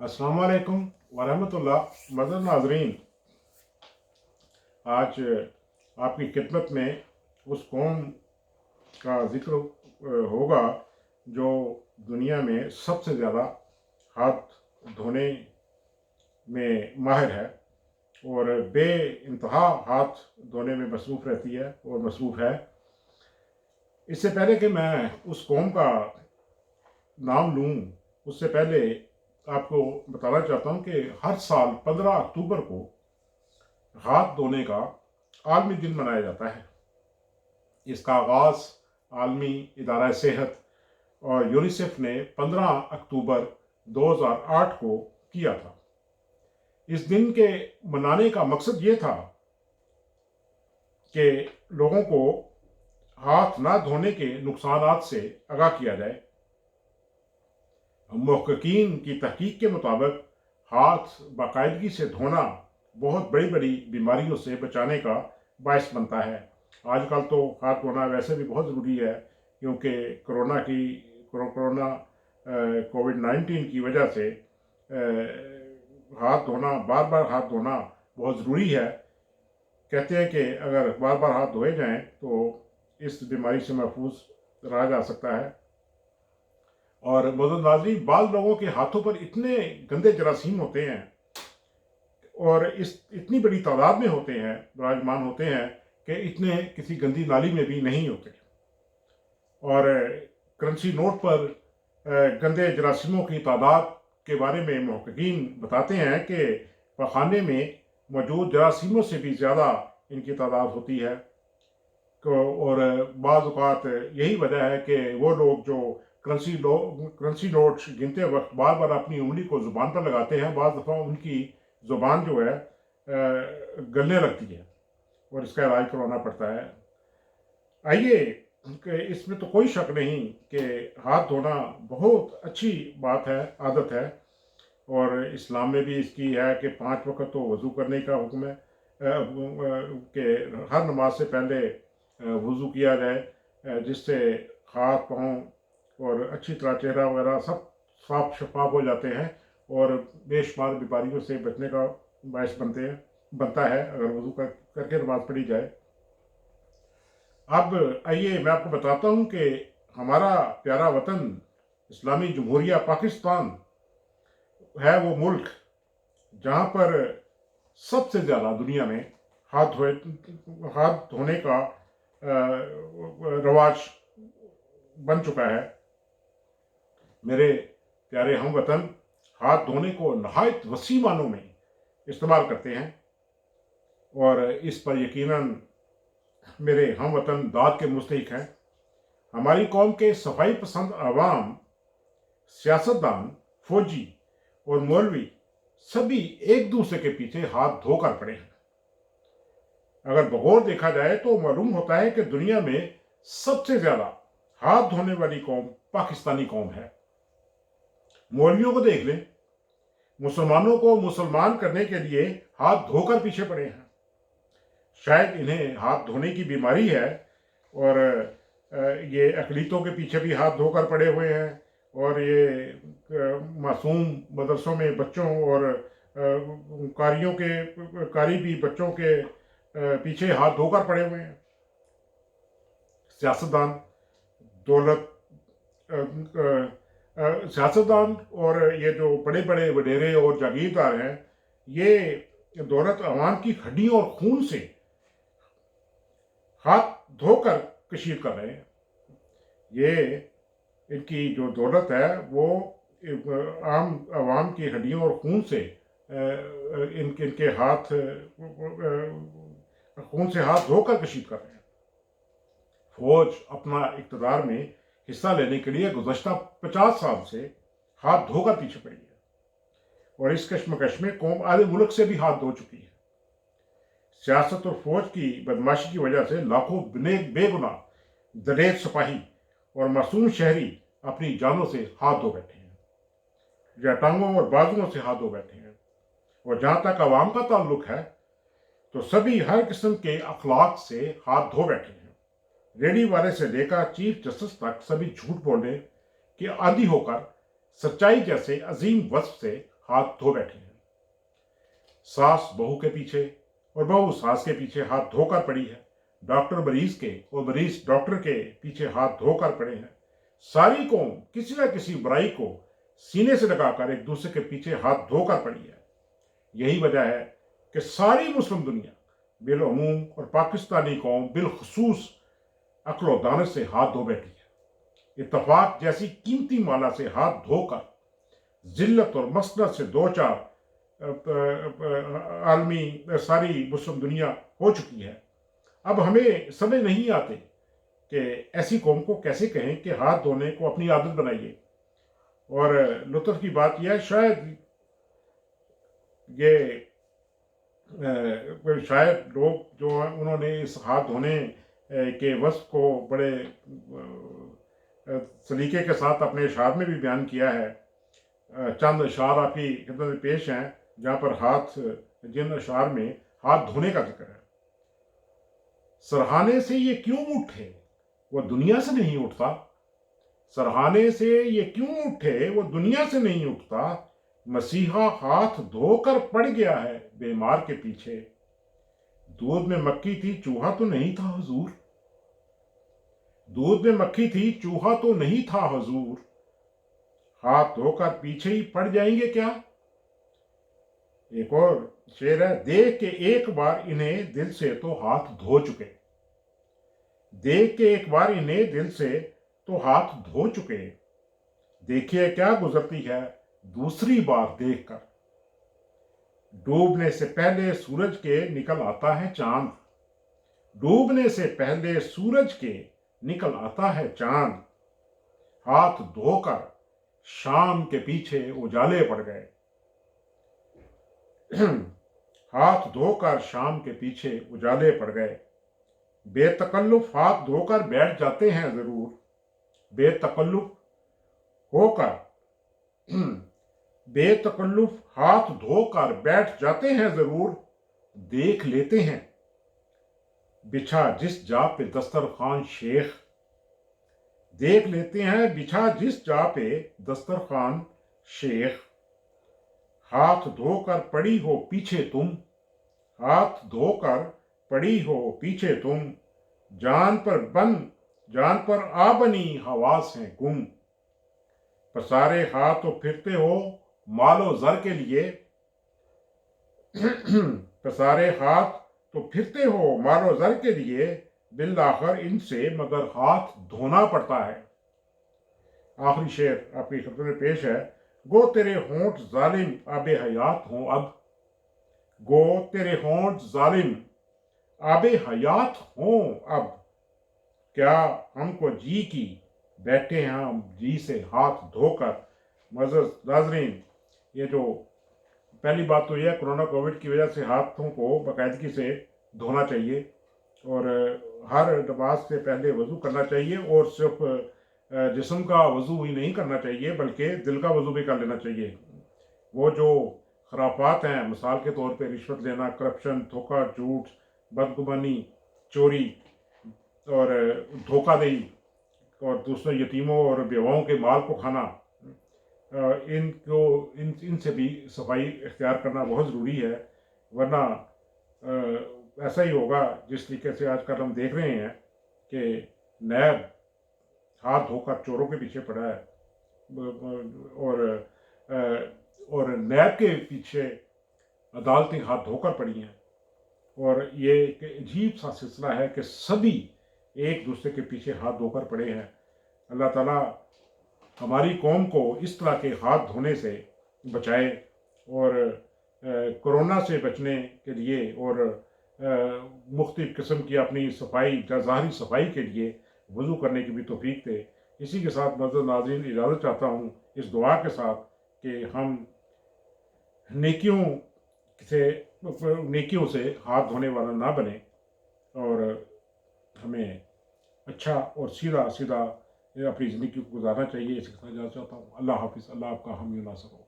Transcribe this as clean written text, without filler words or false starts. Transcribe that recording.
अस्सलाम वालेकुम वरहमतुल्लाह। मज़र नाज़रीन, आज आपकी खिदमत में उस कौम का ज़िक्र होगा जो दुनिया में सबसे ज़्यादा हाथ धोने में माहिर है और बेइंतहा हाथ धोने में मसरूफ़ रहती है और मसरूफ़ है। इससे पहले कि मैं उस कौम का नाम लूँ, उससे पहले आपको बताना चाहता हूँ कि हर साल 15 अक्टूबर को हाथ धोने का आलमी दिन मनाया जाता है। इसका आगाज़ आलमी इदारा सेहत और यूनिसेफ ने 15 अक्टूबर 2008 को किया था। इस दिन के मनाने का मकसद ये था कि लोगों को हाथ ना धोने के नुकसानात से आगाह किया जाए। मुहक्किकीन की तहकीक के मुताबिक हाथ बाकायदगी से धोना बहुत बड़ी बड़ी बीमारियों से बचाने का बायस बनता है। आजकल तो हाथ धोना वैसे भी बहुत ज़रूरी है, क्योंकि कोरोना कोविड-19 की वजह से हाथ धोना, बार बार हाथ धोना बहुत ज़रूरी है। कहते हैं कि अगर बार बार हाथ धोए जाएं तो इस बीमारी से महफूज रहा जा सकता है। और मोहतरम नाज़रीन, बाज़ लोगों के हाथों पर इतने गंदे जरासीम होते हैं और इतनी बड़ी तादाद में होते हैं, विराजमान होते हैं कि इतने किसी गंदी नाली में भी नहीं होते। और करेंसी नोट पर गंदे जरासीमों की तादाद के बारे में मुहक्किकीन बताते हैं कि पखाने में मौजूद जरासीमों से भी ज़्यादा इनकी तादाद होती है। और बाज़ औक़ात यही वजह है कि वो लोग जो करेंसी नोट्स गिनते वक्त बार बार अपनी उंगली को ज़ुबान पर लगाते हैं, बाज़ दफ़ा उनकी ज़ुबान जो है गलने लगती है और इसका इलाज करवाना पड़ता है। आइए, इसमें तो कोई शक नहीं कि हाथ धोना बहुत अच्छी बात है, आदत है। और इस्लाम में भी इसकी है कि 5 वक्त तो वज़ू करने का हुक्म है, कि हर नमाज से पहले वज़ू किया जाए, जिससे हाथ पाँव और अच्छी तरह चेहरा वगैरह सब साफ शफाफ हो जाते हैं और बेशुमार बीमारियों से बचने का बायस बनता है अगर वज़ू करके नमाज पढ़ी जाए। अब आइए मैं आपको बताता हूँ कि हमारा प्यारा वतन इस्लामी जमहूरिया पाकिस्तान है वो मुल्क जहाँ पर सबसे ज़्यादा दुनिया में हाथ धोने का रवाज बन चुका है। मेरे प्यारे हम वतन हाथ धोने को नहायत वसी मानों में इस्तेमाल करते हैं और इस पर यकीनन मेरे हम वतन दाद के मुस्तहिक हैं। हमारी कौम के सफाई पसंद आवाम, सियासतदान, फौजी और मौलवी सभी एक दूसरे के पीछे हाथ धोकर पड़े हैं। अगर बगौर देखा जाए तो मालूम होता है कि दुनिया में सबसे ज्यादा हाथ धोने वाली कौम पाकिस्तानी कौम है। मौलवियों को देख लें, मुसलमानों को मुसलमान करने के लिए हाथ धोकर पीछे पड़े हैं। शायद इन्हें हाथ धोने की बीमारी है और ये अकलीतों के पीछे भी हाथ धोकर पड़े हुए हैं और ये मासूम मदरसों में बच्चों और कारी भी बच्चों के पीछे हाथ धोकर पड़े हुए हैं। सियासतदान और ये जो बड़े बड़े वडेरे और जागीरदार हैं, ये दौलत अवाम की हड्डियों और खून से हाथ धोकर कशीद कर रहे हैं। ये इनकी जो दौलत है वो आम आवाम की हड्डियों और खून से इनके हाथ खून से हाथ धोकर कशीद कर रहे हैं। फौज अपना इक़्तिदार में हिस्सा लेने के लिए गुज़श्ता 50 साल से हाथ धोकर पीछे पड़ी है और इस कश्मकश में कौम आधे मुल्क से भी हाथ धो चुकी है। सियासत और फौज की बदमाशी की वजह से लाखों बेगुनाह दलेर सिपाही और मासूम शहरी अपनी जानों से हाथ धो बैठे हैं या टांगों और बाजुओं से हाथ धो बैठे हैं। और जहाँ तक आवाम का ताल्लुक है तो सभी हर किस्म के अखलाक से हाथ धो बैठे हैं। रेडी वाले से लेकर चीफ जस्टिस तक सभी झूठ बोलने के आदी होकर सच्चाई जैसे अजीम वस्फ से हाथ धो बैठे हैं। सास बहू के पीछे और बहू सास के पीछे हाथ धोकर पड़ी है। डॉक्टर मरीज के और मरीज डॉक्टर के पीछे हाथ धोकर पड़े हैं। सारी कौम किसी न किसी बुराई को सीने से लगाकर एक दूसरे के पीछे हाथ धोकर पड़ी है। यही वजह है कि सारी मुस्लिम दुनिया बिलअमूम और पाकिस्तानी कौम बिलखसूस अक्ल व दानत से हाथ धो बैठी है। इत्तफाक जैसी कीमती माला से हाथ धोकर जिल्लत और मसनत से दो चार आलमी सारी मुस्लिम दुनिया हो चुकी है। अब हमें समझ नहीं आते कि ऐसी कौम को कैसे कहें कि हाथ धोने को अपनी आदत बनाइए। और लुत्फ की बात यह है, शायद लोग जो हैं उन्होंने इस हाथ धोने के वस्फ को बड़े सलीके के साथ अपने इशार में भी बयान किया है। चंद अशार आपकी खिदमत में पेश हैं जहाँ पर जिन अशार में हाथ धोने का जिक्र है। सरहाने से ये क्यों उठे वो दुनिया से नहीं उठता, सरहाने से ये क्यों उठे वो दुनिया से नहीं उठता। मसीहा हाथ धोकर पड़ गया है बीमार के पीछे। दूध में मक्खी थी चूहा तो नहीं था हुजूर, दूध में मक्खी थी चूहा तो नहीं था हुजूर। हाथ धोकर पीछे ही पड़ जाएंगे क्या। एक और शेर है, देख के एक बार इन्हें दिल से तो हाथ धो चुके, देख के एक बार इन्हें दिल से तो हाथ धो चुके। देखिए क्या गुजरती है दूसरी बार देखकर। डूबने से पहले सूरज के निकल आता है चांद, डूबने से पहले सूरज के निकल आता है चांद। हाथ धोकर शाम के पीछे उजाले पड़ गए, हाथ धोकर शाम के पीछे उजाले पड़ गए। बेतकल्लुफ हाथ धोकर बैठ जाते हैं जरूर, बेतकल्लुफ होकर बेतकल्लुफ हाथ धोकर बैठ जाते हैं जरूर। देख लेते हैं बिछा जिस जा पे दस्तरखान शेख, देख लेते हैं बिछा जिस जा पे दस्तरखान शेख। हाथ धोकर पड़ी हो पीछे तुम, हाथ धोकर पड़ी हो पीछे तुम। जान पर आ बनी हवास हैं गुम। पसारे हाथ तो फिरते हो मालो जर के लिए, पसारे हाथ तो फिरते हो मालो जर के लिए। बिल आखिर इनसे मगर हाथ धोना पड़ता है। आखिरी शेर आपकी खिदमत में पेश है। गो तेरे होंठ जालिम आबे हयात हों अब, गो तेरे होंठ जालिम आबे हयात हों अब। क्या हमको जी की बैठे हैं हम जी से हाथ धोकर। मज़ीद नाज़रीन, ये जो पहली बात तो यह कोरोना कोविड की वजह से हाथों को बाकायदगी से धोना चाहिए और हर नमाज से पहले वज़ू करना चाहिए और सिर्फ जिस्म का वज़ू ही नहीं करना चाहिए बल्कि दिल का वज़ू भी कर लेना चाहिए। वो जो खराफात हैं, मिसाल के तौर पे रिश्वत लेना, करप्शन, धोखा, झूठ, बदगुमानी, चोरी और धोखाधड़ी और दूसरे यतीमों और बेवाओं के माल को खाना, इनसे भी सफाई इख्तियार करना बहुत ज़रूरी है। वरना ऐसा ही होगा जिस तरीके से आजकल हम देख रहे हैं कि नैब हाथ धोकर चोरों के पीछे पड़ा है और नैब के पीछे अदालतें हाथ धोकर पड़ी हैं। और ये एक अजीब सा सिलसिला है कि सभी एक दूसरे के पीछे हाथ धोकर पड़े हैं। अल्लाह ताला हमारी कौम को इस तरह के हाथ धोने से बचाए और कोरोना से बचने के लिए और मुख्तलिफ किस्म की अपनी सफाई ज़ाहरी सफाई के लिए वज़ू करने की भी तौफीक दे। इसी के साथ मज़ीद नाज़रीन इजाज़त चाहता हूँ इस दुआ के साथ कि हम नेकियों से हाथ धोने वाला ना बने और हमें अच्छा और सीधा अपनी ज़िंदगी को गुजारना चाहिए। इसके साथ इजाज़त चाहता हूँ। अल्लाह हाफ़िज़। अल्लाह आपका हामी नासर हो।